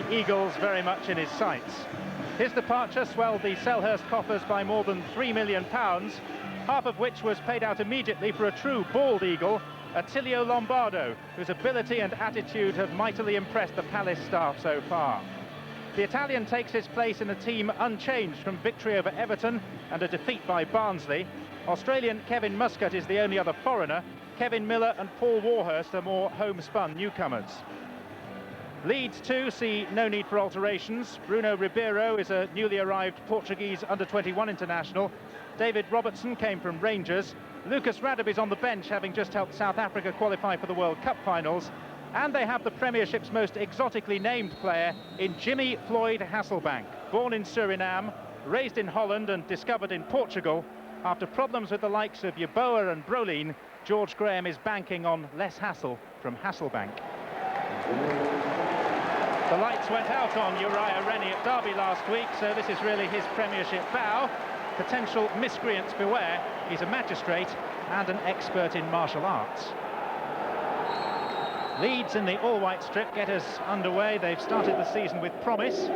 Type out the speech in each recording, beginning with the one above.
the Eagles very much in his sights. His departure swelled the Selhurst coffers by more than £3 million, half of which was paid out immediately for a true bald eagle, Attilio Lombardo, whose ability and attitude have mightily impressed the Palace staff so far. The Italian takes his place in a team unchanged from victory over Everton and a defeat by Barnsley. Australian Kevin Muscat is the only other foreigner. Kevin Miller and Paul Warhurst are more homespun newcomers. Leeds too see no need for alterations. Bruno Ribeiro is a newly arrived Portuguese under-21 international. David Robertson came from Rangers. Lucas Radebe is on the bench, having just helped South Africa qualify for the World Cup finals. And they have the Premiership's most exotically named player in Jimmy Floyd Hasselbank. Born in Suriname, raised in Holland and discovered in Portugal. After problems with the likes of Yeboah and Brolin, George Graham is banking on less hassle from Hasselbank. The lights went out on Uriah Rennie at Derby last week, so this is really his Premiership bow. Potential miscreants beware. He's a magistrate and an expert in martial arts. Leeds in the all-white strip get us underway. They've started the season with promise.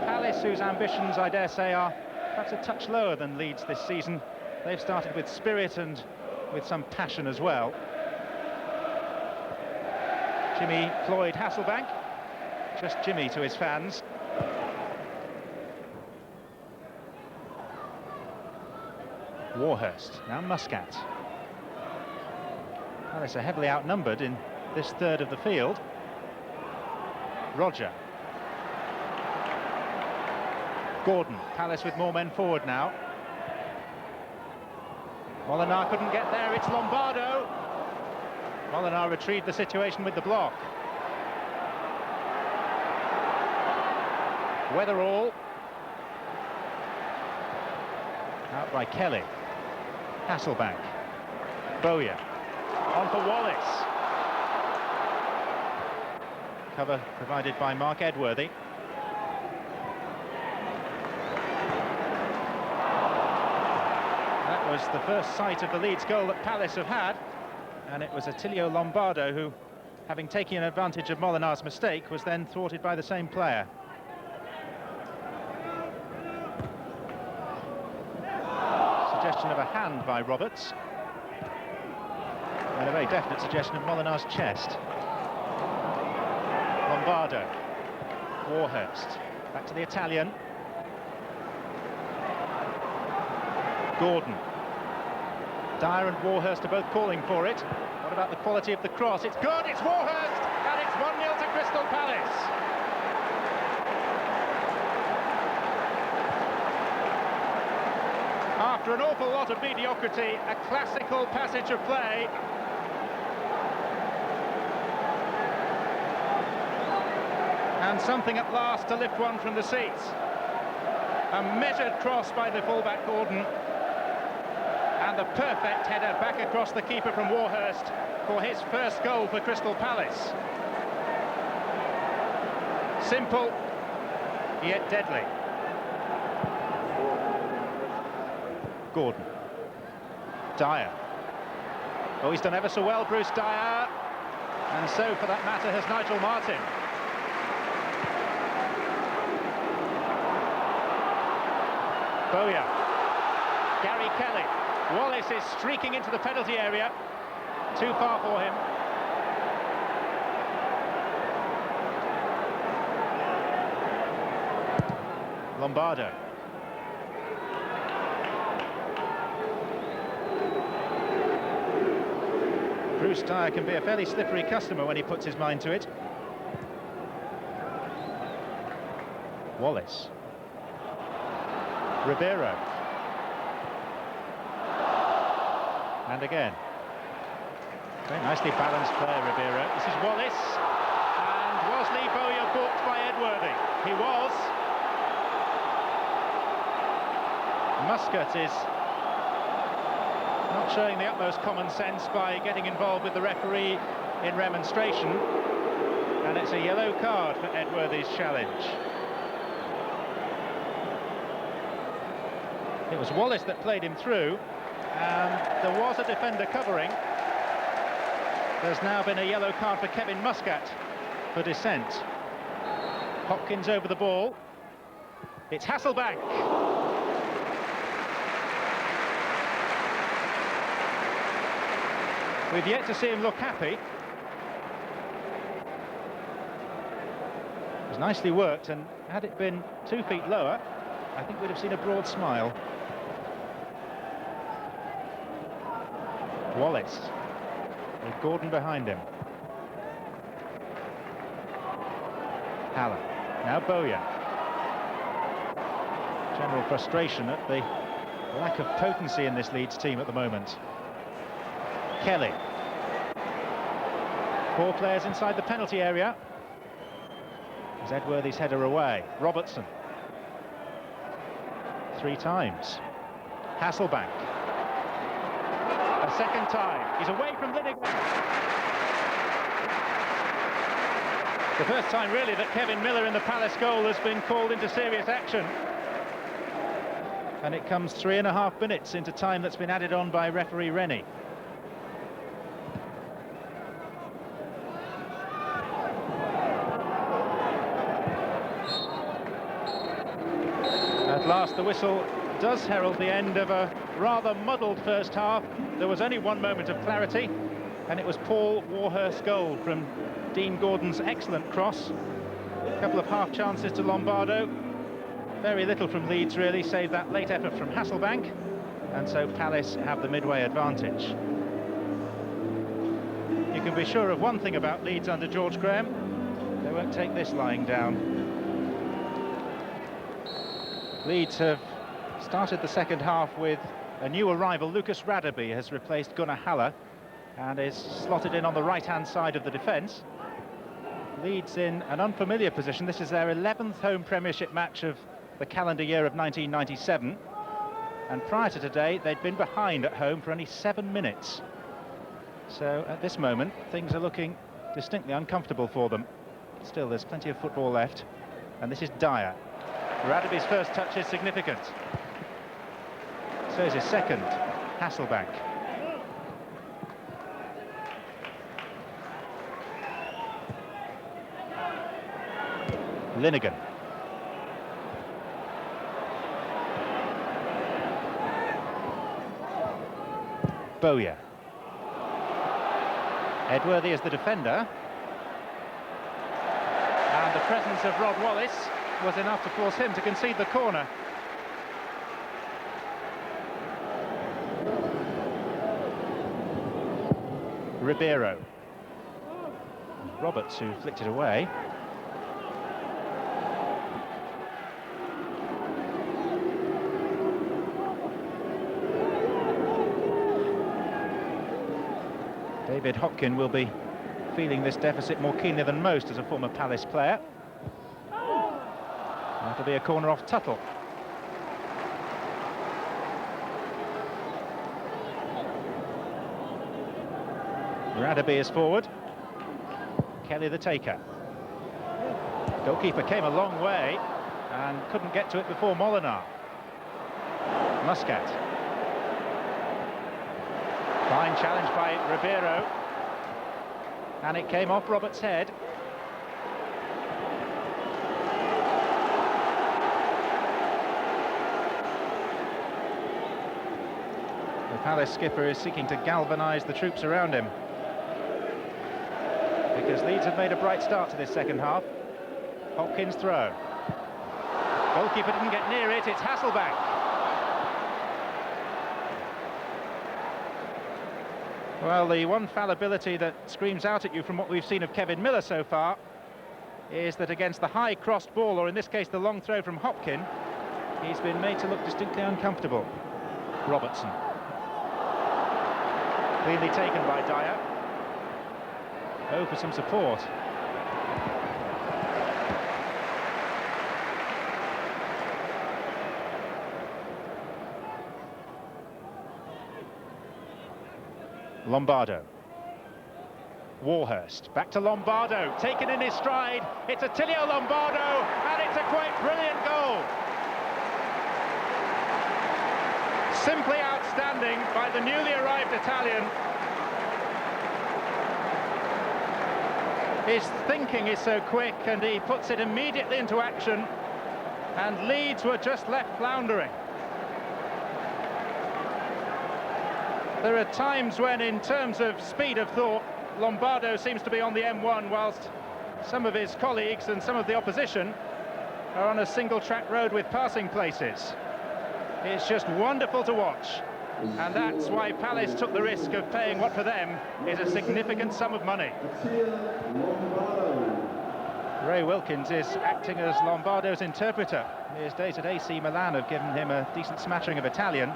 Palace, whose ambitions, I dare say, are perhaps a touch lower than Leeds this season. They've started with spirit and with some passion as well. Jimmy Floyd Hasselbank, just Jimmy to his fans. Warhurst, now Muscat. Palace are heavily outnumbered in this third of the field. Roger. Gordon, Palace with more men forward now. Molinar couldn't get there, it's Lombardo. Molinar retrieved the situation with the block. Weatherall. Out by Kelly. Hasselbank. Bowyer. On for Wallace. Cover provided by Mark Edworthy. That was the first sight of the Leeds goal that Palace have had, and it was Attilio Lombardo who, having taken advantage of Molinar's mistake, was then thwarted by the same player. Suggestion of a hand by Roberts, and a very definite suggestion of Molinar's chest. Lombardo, Warhurst, back to the Italian. Gordon. Dyer and Warhurst are both calling for it. What about the quality of the cross? It's good, it's Warhurst, and it's 1-0 to Crystal Palace. After an awful lot of mediocrity, a classical passage of play. And something at last to lift one from the seats. A measured cross by the fullback Gordon. And the perfect header back across the keeper from Warhurst for his first goal for Crystal Palace. Simple, yet deadly. Gordon. Dyer. Oh, he's done ever so well, Bruce Dyer. And so, for that matter, has Nigel Martin. Bowyer. Gary Kelly. Wallace is streaking into the penalty area. Too far for him. Lombardo. Bruce Dyer can be a fairly slippery customer when he puts his mind to it. Wallace. Ribeiro. And again. Very nicely balanced player, Ribeiro. This is Wallace. And was Lee Bowyer balked by Edworthy? He was. Muscat is not showing the utmost common sense by getting involved with the referee in remonstration. And it's a yellow card for Edworthy's challenge. It was Wallace that played him through, and there was a defender covering. There's now been a yellow card for Kevin Muscat for dissent. Hopkins over the ball. It's Hasselbank. We've yet to see him look happy. It was nicely worked, and had it been 2 feet lower, I think we'd have seen a broad smile. Wallace, with Gordon behind him. Haller, now Bowyer. General frustration at the lack of potency in this Leeds team at the moment. Kelly. 4 players inside the penalty area. Is Edworthy's header away. Robertson. 3 times. Hasselbank. A second time. He's away from Lineker. The first time, really, that Kevin Miller in the Palace goal has been called into serious action. And it comes 3.5 minutes into time that's been added on by referee Rennie. At last, the whistle does herald the end of a rather muddled first half. There was only one moment of clarity, and it was Paul Warhurst's goal from Dean Gordon's excellent cross. A couple of half chances to Lombardo. Very little from Leeds, really, save that late effort from Hasselbank. And so Palace have the midway advantage. You can be sure of one thing about Leeds under George Graham: they won't take this lying down. Leeds have started the second half with a new arrival. Lucas Radaby has replaced Gunnar Haller and is slotted in on the right-hand side of the defence. Leeds in an unfamiliar position. This is their 11th home Premiership match of the calendar year of 1997. And prior to today, they'd been behind at home for only 7 minutes. So at this moment, things are looking distinctly uncomfortable for them. Still, there's plenty of football left. And this is Dyer. Radaby's first touch is significant. So is his second. Hasselbank. Lineker. Bowyer. Edworthy is the defender. And the presence of Rod Wallace was enough to force him to concede the corner. Ribeiro. Roberts, who flicked it away. David Hopkin will be feeling this deficit more keenly than most as a former Palace player. That'll be a corner off Tuttle. Radaby is forward. Kelly the taker. Goalkeeper came a long way and couldn't get to it before Molinar. Muscat. Fine challenge by Ribeiro. And it came off Roberts' head. The Palace skipper is seeking to galvanise the troops around him, because Leeds have made a bright start to this second half. Hopkins' throw. Goalkeeper didn't get near it, it's Hasselbank. Well, the one fallibility that screams out at you from what we've seen of Kevin Miller so far is that against the high crossed ball, or in this case the long throw from Hopkin, he's been made to look distinctly uncomfortable. Robertson. Cleanly taken by Dyer. Oh, for some support. Lombardo. Warhurst, back to Lombardo, taken in his stride. It's Attilio Lombardo, and it's a quite brilliant goal. Simply outstanding by the newly arrived Italian. His thinking is so quick and he puts it immediately into action, and Leeds were just left floundering. There are times when, in terms of speed of thought, Lombardo seems to be on the M1, whilst some of his colleagues and some of the opposition are on a single-track road with passing places. It's just wonderful to watch, and that's why Palace took the risk of paying what for them is a significant sum of money. Ray Wilkins is acting as Lombardo's interpreter. His days at AC Milan have given him a decent smattering of Italian.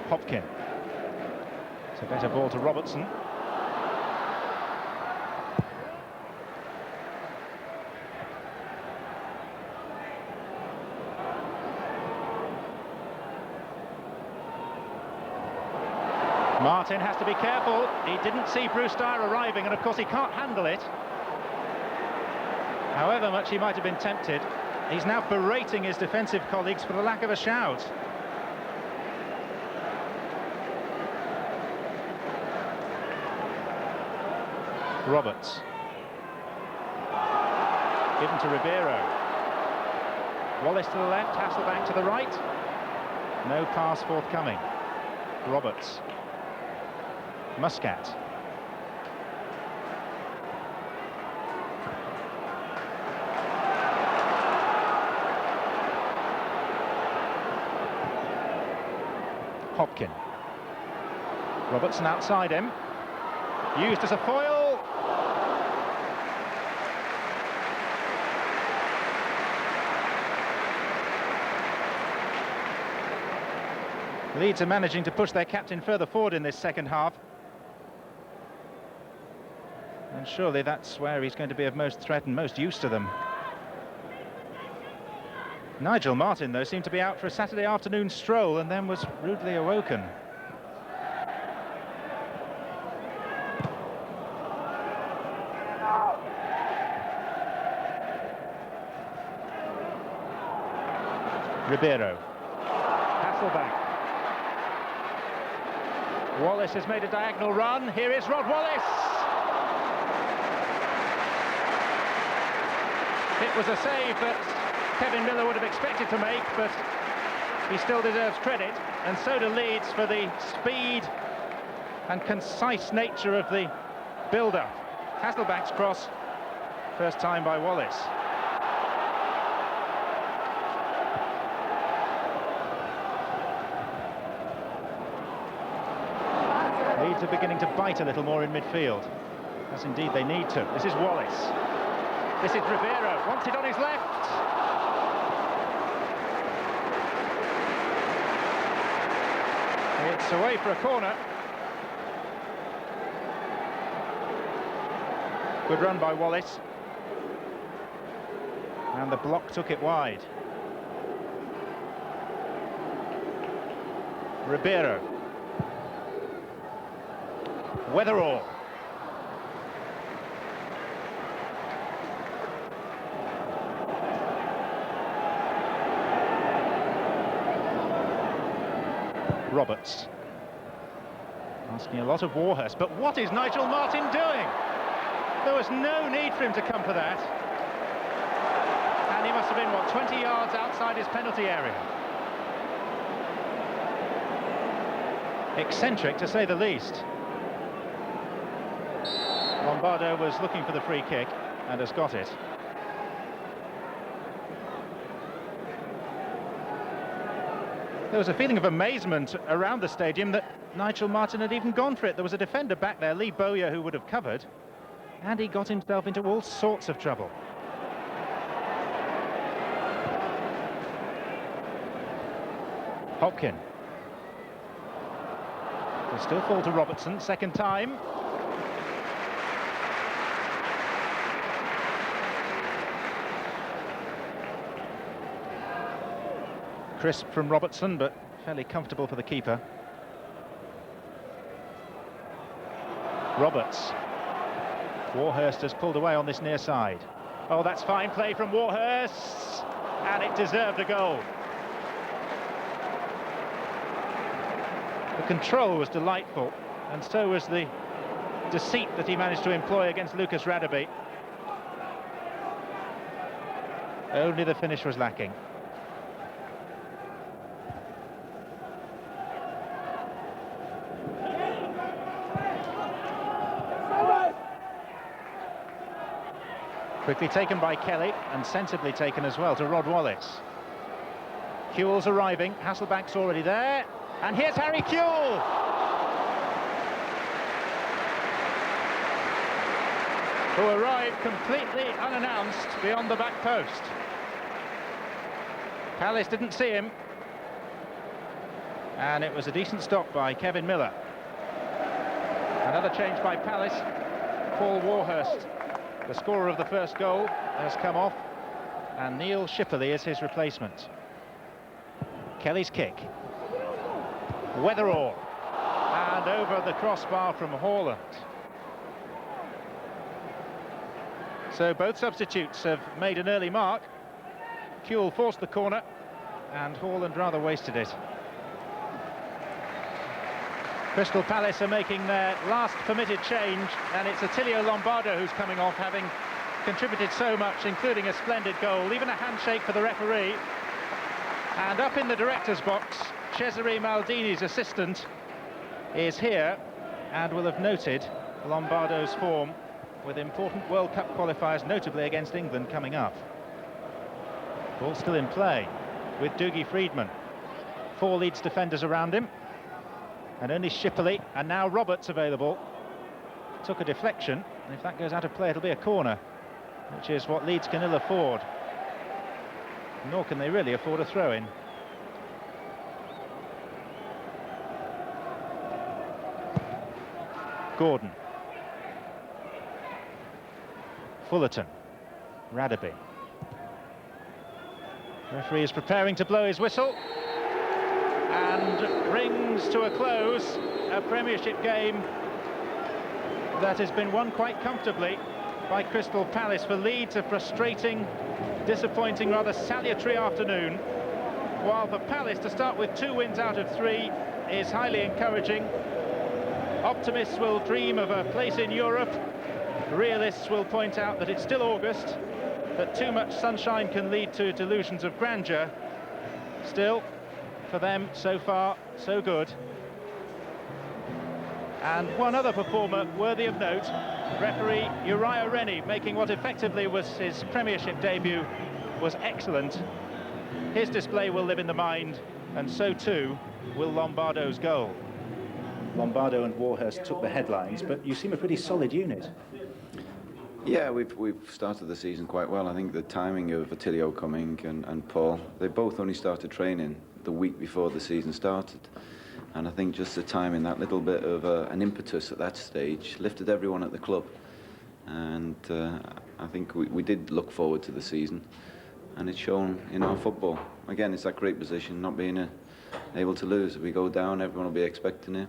Hopkin. It's a better ball to Robertson. Martin has to be careful. He didn't see Bruce Dyer arriving, and of course he can't handle it. However much he might have been tempted, he's now berating his defensive colleagues for the lack of a shout. Roberts. Given to Ribeiro. Wallace to the left, Hasselbank to the right. No pass forthcoming. Roberts. Muscat. Hopkin. Robertson outside him. Used as a foil. Leeds are managing to push their captain further forward in this second half. And surely that's where he's going to be of most threat and most use to them. Nigel Martin, though, seemed to be out for a Saturday afternoon stroll and then was rudely awoken. Ribeiro. Hasselbank. Wallace has made a diagonal run. Here is Rod Wallace. It was a save that Kevin Miller would have expected to make, but he still deserves credit, and so do Leeds for the speed and concise nature of the build-up. Hasselbank's cross, first time by Wallace. Leeds are beginning to bite a little more in midfield, as indeed they need to. This is Wallace. This is Ribeiro, wants it on his left. It's away for a corner. Good run by Wallace. And the block took it wide. Ribeiro. Weatherall. Roberts. Asking a lot of Warhurst, but what is Nigel Martin doing? There was no need for him to come for that. And he must have been, what, 20 yards outside his penalty area. Eccentric, to say the least. Lombardo was looking for the free kick and has got it. There was a feeling of amazement around the stadium that Nigel Martin had even gone for it. There was a defender back there, Lee Bowyer, who would have covered, and he got himself into all sorts of trouble. Hopkin. Will still fall to Robertson, second time. Crisp from Robertson, but fairly comfortable for the keeper. Roberts. Warhurst has pulled away on this near side. Oh, that's fine play from Warhurst, and it deserved a goal. The control was delightful, and so was the deceit that he managed to employ against Lucas Radebe. Only the finish was lacking. Quickly taken by Kelly, and sensibly taken as well to Rod Wallace. Kewell's arriving, Hasselbank's already there, and here's Harry Kewell! Who arrived completely unannounced beyond the back post. Palace didn't see him, and it was a decent stop by Kevin Miller. Another change by Palace, Paul Warhurst, the scorer of the first goal, has come off, and Neil Shipperley is his replacement. Kelly's kick. Weatherall, and over the crossbar from Haaland. So both substitutes have made an early mark. Kewell forced the corner, and Haaland rather wasted it. Crystal Palace are making their last permitted change, and it's Attilio Lombardo who's coming off, having contributed so much, including a splendid goal, even a handshake for the referee. And up in the director's box, Cesare Maldini's assistant is here and will have noted Lombardo's form with important World Cup qualifiers, notably against England, coming up. Ball still in play with Dougie Freedman. 4 Leeds defenders around him, and only Shipperley, and now Roberts available. Took a deflection, and if that goes out of play, it'll be a corner, which is what Leeds can ill afford. Nor can they really afford a throw-in. Gordon. Fullerton. Radebe. Referee is preparing to blow his whistle, and brings to a close a Premiership game that has been won quite comfortably by Crystal Palace. For Leeds, a frustrating, disappointing, rather salutary afternoon, while for Palace to start with 2 wins out of 3 is highly encouraging. Optimists will dream of a place in Europe. Realists will point out that it's still August, that too much sunshine can lead to delusions of grandeur. Still, for them, so far, so good. And one other performer worthy of note, referee Uriah Rennie, making what effectively was his Premiership debut, was excellent. His display will live in the mind, and so too will Lombardo's goal. Lombardo and Warhurst took the headlines, but you seem a pretty solid unit. Yeah, we've started the season quite well. I think the timing of Attilio coming and Paul, they both only started training the week before the season started. And I think just the timing, that little bit of an impetus at that stage, lifted everyone at the club. And I think we did look forward to the season, and it's shown in our football. Again, it's that great position, not being able to lose. If we go down, everyone will be expecting it,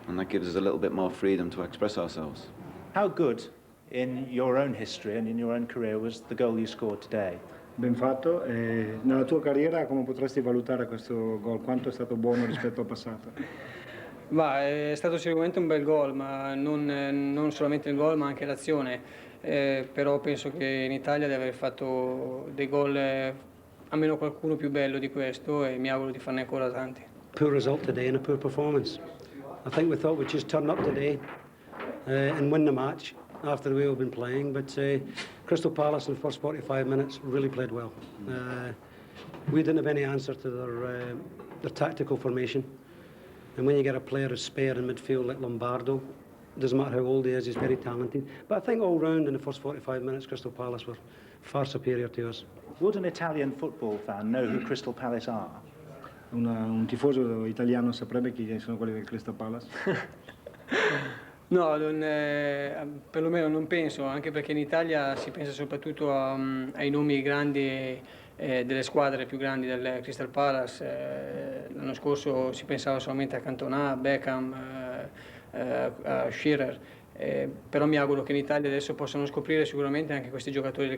and that gives us a little bit more freedom to express ourselves. How good, in your own history and in your own career, was the goal you scored today? Ben fatto. Nella tua carriera come potresti valutare questo gol? Quanto è stato buono rispetto al passato? È stato sicuramente un bel gol, ma non solamente il gol ma anche l'azione. Però penso che in Italia deve aver fatto dei gol, almeno qualcuno più bello di questo, e mi auguro di farne ancora tanti. Poor result today and a poor performance. I think we thought we'd just turn up today and win the match after the way we've been playing, but Crystal Palace in the first 45 minutes really played well. We didn't have any answer to their tactical formation, and when you get a player as spare in midfield like Lombardo, doesn't matter how old he is, he's very talented. But I think all round in the first 45 minutes Crystal Palace were far superior to us. Would an Italian football fan know who Crystal Palace are? Un tifoso italiano saprebbe chi sono quelli del Crystal Palace? No, perlomeno non penso, anche perché in Italia si pensa soprattutto ai nomi grandi delle squadre più grandi del Crystal Palace. L'anno scorso si pensava solamente a Cantona, Beckham, a Shearer, però mi auguro che in Italia adesso possano scoprire sicuramente anche questi giocatori del